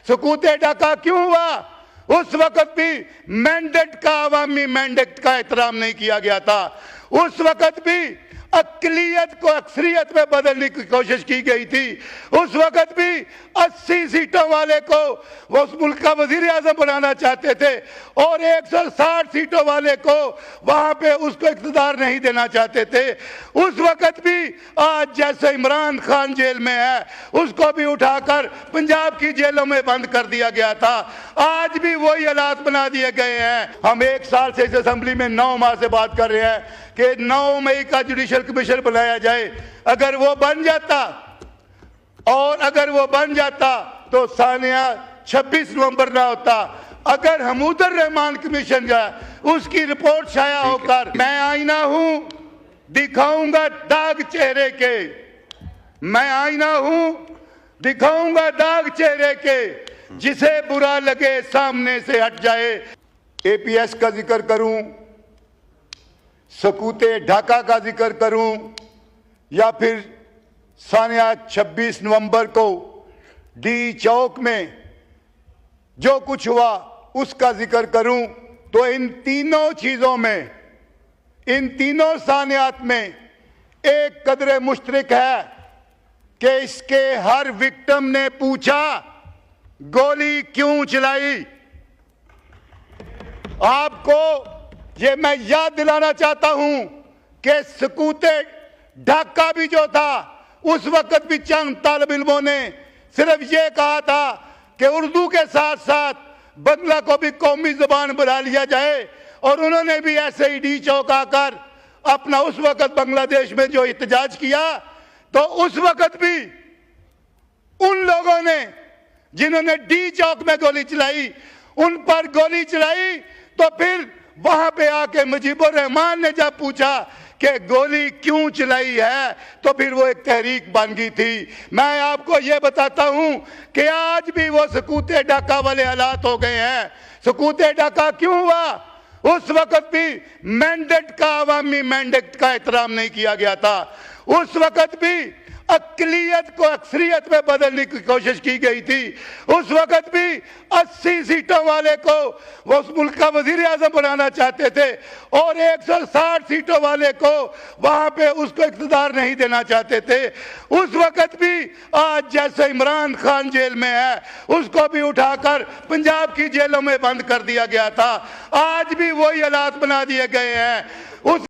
سکوت ڈھاکہ کیوں ہوا؟ اس وقت بھی مینڈیٹ کا، عوامی مینڈیٹ کا احترام نہیں کیا گیا تھا. اس وقت بھی اقلیت کو اکثریت میں بدلنے کی کوشش کی گئی تھی. اس وقت بھی 80 سیٹوں والے کو وہ اس ملک کا وزیر اعظم بنانا چاہتے تھے اور 160 سیٹوں والے کو وہاں پہ اس کو اقتدار نہیں دینا چاہتے تھے. اس وقت بھی آج جیسے عمران خان جیل میں ہے اس کو بھی اٹھا کر پنجاب کی جیلوں میں بند کر دیا گیا تھا. آج بھی وہی حالات بنا دیے گئے ہیں. ہم 1 سال سے اس اسمبلی میں 9 ماہ سے بات کر رہے ہیں کہ 9 مئی کا جوڈیشل کمیشن بنایا جائے. اگر وہ بن جاتا تو ثانیہ 26 نومبر نہ ہوتا. اگر حمود الرحمان کمیشن جائے اس کی رپورٹ شائع ہو کر میں آئینہ ہوں دکھاؤں گا داغ چہرے کے، میں آئینہ ہوں دکھاؤں گا داغ چہرے کے، جسے برا لگے سامنے سے ہٹ جائے. اے پی ایس کا ذکر کروں، سکوت ڈھاکہ کا ذکر کروں، یا پھر ثانیہ 26 نومبر کو ڈی چوک میں جو کچھ ہوا اس کا ذکر کروں، تو ان تینوں چیزوں میں، ان تینوں ثانیات میں ایک قدر مشترک ہے کہ اس کے ہر وکٹم نے پوچھا گولی کیوں چلائی. آپ کو یہ میں یاد دلانا چاہتا ہوں کہ سکوت ڈھاکہ بھی جو تھا اس وقت بھی چند طالب علموں نے صرف یہ کہا تھا کہ اردو کے ساتھ ساتھ بنگلہ کو بھی قومی زبان بنا لیا جائے، اور انہوں نے بھی ایسے ہی ڈی چوک آ کر اپنا اس وقت بنگلہ دیش میں جو احتجاج کیا. تو اس وقت بھی ان لوگوں نے جنہوں نے ڈی چوک میں گولی چلائی ان پر گولی چلائی. تو پھر وہاں پہ آ کے مجیب الرحمان نے جب پوچھا کہ گولی کیوں چلائی ہے تو پھر وہ ایک تحریک بن گئی تھی. میں آپ کو یہ بتاتا ہوں کہ آج بھی وہ سکوت ڈھاکہ والے حالات ہو گئے ہیں. سکوت ڈھاکہ کیوں ہوا؟ اس وقت بھی مینڈیٹ کا، عوامی مینڈیٹ کا احترام نہیں کیا گیا تھا. اس وقت بھی اقلیت کو اکثریت میں بدلنے کی کوشش کی گئی تھی. اس وقت بھی 80 سیٹوں والے کو وہ اس ملک کا وزیر اعظم بنانا چاہتے تھے اور 160 سیٹوں والے کو وہاں پہ اس کو اقتدار نہیں دینا چاہتے تھے. اس وقت بھی آج جیسے عمران خان جیل میں ہے اس کو بھی اٹھا کر پنجاب کی جیلوں میں بند کر دیا گیا تھا. آج بھی وہی حالات بنا دیے گئے ہیں.